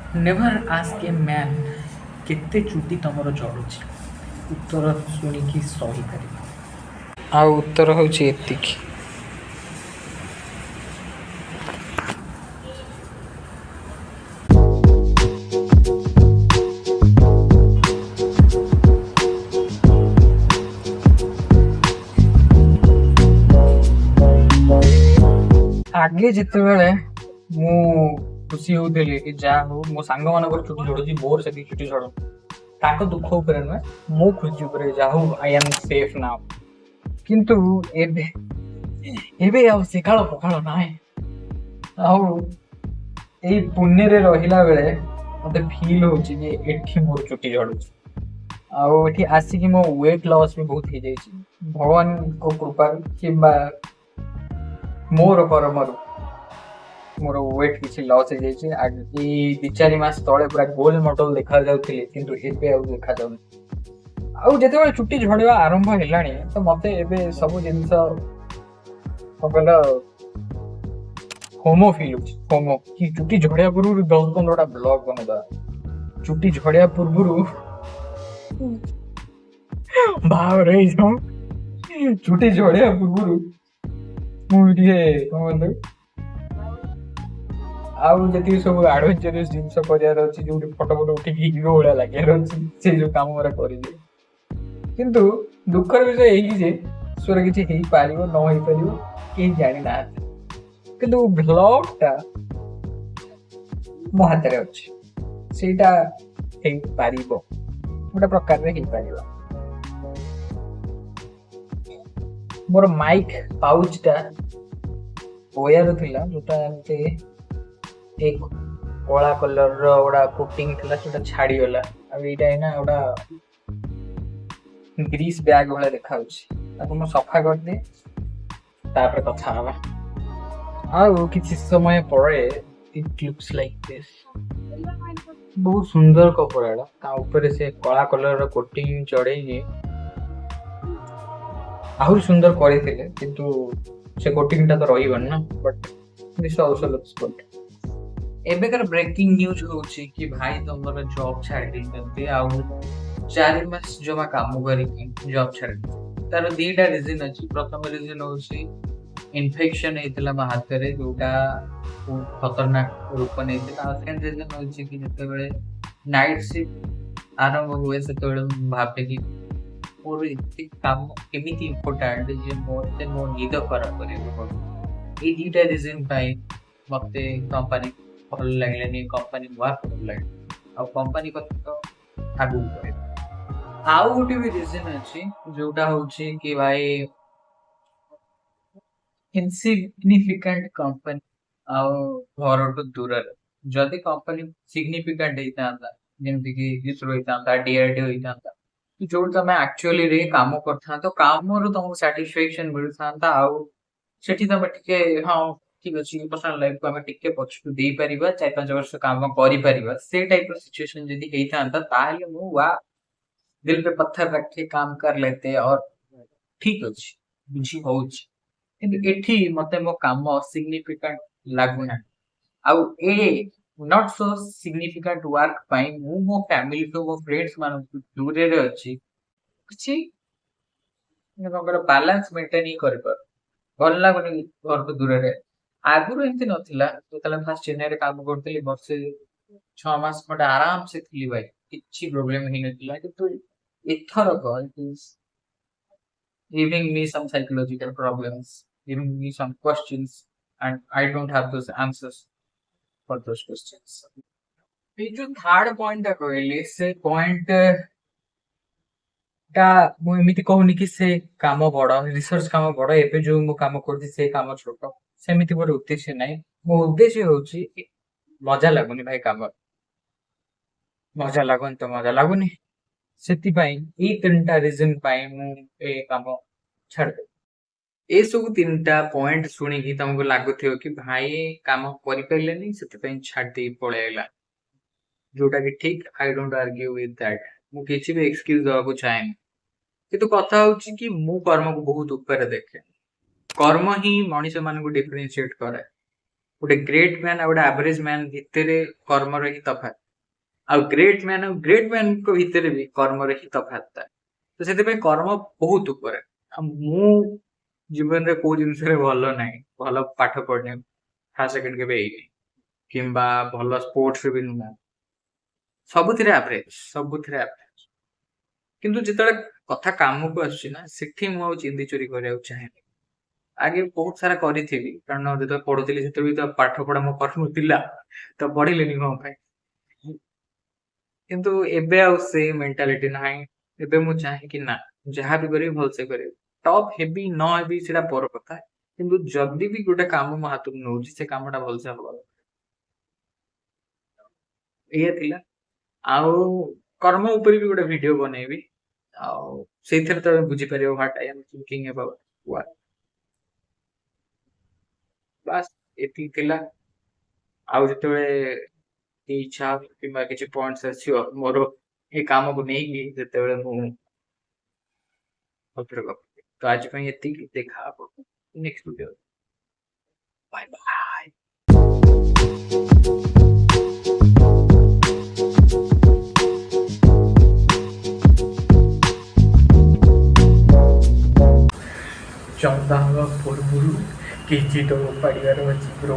Never ask ଏ man କେତେ ଚୁଟି ତମର ଝଡ଼ୁଛି, ଉତ୍ତର ଶୁଣିକି ସହିପାରିବ। ଆଉ ଉତ୍ତର ହେଉଛି ଏତିକି। ଆଗେ ଯେତେବେଳେ ମୁଁ ଖୁସି ହଉଥିଲି କି ଯାହା ହଉ ମୋ ସାଙ୍ଗମାନଙ୍କର ଚୁଟି ଝଡ଼ୁଛି, ମୋର ସେତିକି ଚୁଟି ଝଡ଼ୁନି, ତାଙ୍କ ଦୁଃଖ ଉପରେ ନୁହେଁ, ମୁଁ ଖୁସି ଉପରେ ଯାହା ହଉ ଆଇ ଆମ୍ ସେଫ୍ ନାଉ। କିନ୍ତୁ ଏବେ ଏବେ ଆଉ ସେ କାଳ ପଖାଳ ନାହିଁ। ଆଉ ଏଇ ପୁନେରେ ରହିଲା ବେଳେ ମତେ ଫିଲ୍ ହଉଛି ଯେ ଏଠି ମୋର ଚୁଟି ଝଡ଼ୁଛି। ଆଉ ଏଠି ଆସିକି ମୋ ୱେଟ୍ ଲସ୍ ବି ବହୁତ ହେଇଯାଇଛି ଭଗବାନଙ୍କ କୃପାରୁ କିମ୍ବା ମୋର କର୍ମରୁ ମୋର ୱେଟ୍ କିଛି ଲସ୍ ହେଇଯାଇଛି। ଏଇ 2-4 ମାସ ତଳେ ପୁରା ଗୋଲ ମଟଲ ଦେଖାଯାଉଥିଲି, କିନ୍ତୁ ଏବେ ଆଉ ଦେଖାଯାଉନି। ଆଉ ଯେତେବେଳେ ଚୁଟି ଝଡ଼ିବା ଆରମ୍ଭ ହେଲାଣି ତ ମତେ ଏବେ ସବୁ ଜିନିଷ କଣ କହିଲ ହୋମୋ ଫିଲ୍ ହଉଛି। ହୋମୋ କି ଚୁଟି ଝଡ଼ିବା ପୂର୍ବରୁ 10-15ଟା ବ୍ଲଗ ବନେଇଦବା, ଚୁଟି ଝଡ଼ିବା ପୂର୍ବରୁ ବାହାଘର ହେଇଯାଉ, ଚୁଟି ଝଡ଼ିବା ପୂର୍ବରୁ ମୁଁ ଟିକେ କଣ କହିଲ ଆଉ ଯେତିକି ସବୁ ଆଡଭେଞ୍ଚରସ୍ ଜିନିଷ କରିବାର ଅଛି, ଯୋଉଠି ଫଟୋ ଉଠିକି ହିରୋ ଭଳିଆ ଲାଗିବାର ଅଛି, ସେ ଯୋଉ କାମ ଗୁରା କରିଦିଏ। କିନ୍ତୁ ଦୁଃଖର ବିଷୟ ଏଇକି ଯେ ଈଶ୍ୱର କିଛି ହେଇପାରିବ ନ ହେଇପାରିବ କେହି ଜାଣିନାହାନ୍ତି। କିନ୍ତୁ ଭ୍ଲଗଟା ମୋ ହାତରେ ଅଛି, ସେଇଟା ହେଇପାରିବ, ଗୋଟେ ପ୍ରକାରରେ ହେଇପାରିବ। ମୋର ମାଇକ୍ ପାଉଚଟା ବୟାର ଥିଲା, ଯୋଉଟା ଏମିତି एक कला कलर गोटा कोटिंग थिला, सेटा छाड़ीगला। अब एटा है ना गोटा ग्रीस बैग वाला देखा मु सफा कर दे तापर कथा हवा। आउ किछि समय परे इट लुक्स लाइक दिस। बहुत सुंदर कपड़ा ता ऊपर से कला कलर कोटिंग चढ़े आहुरी सुंदर करथिले, किंतु से कोटिंगटा तो रहिबन ना, but this also looks good. एबेकार ब्रेकिंग न्यूज होची कि भाई तुमर जॉब छाड़ी देते आउ 4 मास जमा काम करिक जॉब छाड़ी। तार दीटा रीजन अछि। प्रथम रीजन होची इन्फेक्शन हेतला मा हाथ रे, जोटा खतरनाक रूप नेतिला। सेकंड रीजन होची कि जते बेले नाइट शिफ्ट आरंभ हुए से तोळे भाबे कि मोर इति काम केमिति इम्पोर्टेंट जे मोते मो नींद खराब करिवो। ए दीटा रीजन पाई मते कंपनी भल लगलानी, कंपनी वर्क भल लगे आ कंपनी को तो आगु करे। आउ गोटे भी रीजन अछि जोटा होछि कि भाई इनसिग्निफिकेंट कंपनी आउ घर तो दूर रे। जदि कंपनी सिग्निफिकेंट हेतांता, जेमति कि इसरो हेतांता, डीआरडीओ हेतांता, जो तमे एक्चुअली रे काम करथा तो काम रो तुमको सैटिस्फैक्शन मिलथांता। आउ सेठी तमे टिके हां ठीक अछि पर्सनल लाइफ को हमें टिके पछकु देई परिबा, 4-5 वर्ष काम करि परिबा, से टाइप रो सिचुएशन जदि हेइथांता ताले मु वा दिल पे पत्थर रख के काम कर लेते और ठीक अछि बुझी होउछ। किंतु एठी मते मो काम सिग्निफिकेंट लागुना। आउ ए नॉट सो सिग्निफिकेंट वर्क पाई मु मो फैमिली तो मो फ्रेंड्स मानु दूर रे अछि, किछि नगर बैलेंस मेंटेन ही करि पर भल लागुनी घर तो दूर रे। आगुरु एमती नथिला, जेतले फास्ट चेन्नई रे काम करथली वर्षे 6 मास खंडे आराम से थिली भाई, किछि प्रॉब्लम ही नथिला। किंतु एथर को it is giving me some psychological problems, giving me some questions, and I don't have those answers for those questions. ये जो थर्ड पॉइंट टा कहली से पॉइंट टा मु एमिति कहूनी कि से काम बड़ रिसर्च काम बड़, एबे जो मु काम करछि से काम छोट, सेमिति मोर उद्देश्य नाही। मो उद्देश्य होछि मजा लागुनी भाई, काम मजा लागुनी तो मजा लागुनी, सेति पई ई तीनटा रीजन पई मु ए काम छाड़ दे। ए सब तीनटा पॉइंट सुनी कि तुमको लागुथियो कि भाई काम करि पैलेनी, सेति पई छाड़ दे पळेला, जोटा कि ठीक। I don't argue with that, मु किछि भी एक्सक्यूज दवा को चाहेनी। किंतु कथा होछि कि मु कर्म को बहुत ऊपर देखे। कर्म ही मनुष्य मान को डिफरेंशिएट करे। गोटे ग्रेट मैन गोटे एवरेज मैन भितर कर्मर ही तफात आ ग्रेट मैन को भितर भी कर्मर ही तफात था तो से कर्म बहुत ऊपर मु जीवन रे को जिनस भल ना भल पाठ पढ़ने फास्ट सेकेंड के किंबा भल स्पोर्ट्स भी नुना सबुथिरे एवरेज किंतु जिते कथा काम को आसुना सेठी मु चिंदी चोरी करिया चाहे आगे बहुत सारा करी कारण जो पढ़ुली जो पाठ पढ़ा मो कर्म थिला तो पढ़िलेनी कौन पाई किंतु एबे आ से मेंटालिटी ना एबे मु चाहे कि ना जहाँ भी करी भल से करी टॉप हेवी न हेवी सेटा पर कथा किंतु जल्दी भी गोटे काम मो हाथ में नौजी से कामटा भल से हवा ये थिला आउ कर्म ऊपर भी गोटे वीडियो बनेबी आउ सेथरे तो बुझी परियो what I am thinking about what बस एती थिला आउ जतबे इच्छा किंबा किसी पॉइंट्स आसियो मोर ए काम को नहीं की जतबे मु तो आज पे एती देखा नेक्स्ट वीडियो बाय बाय चंदा पूर्व किसी तो पड़ियार अच्छी ब्रो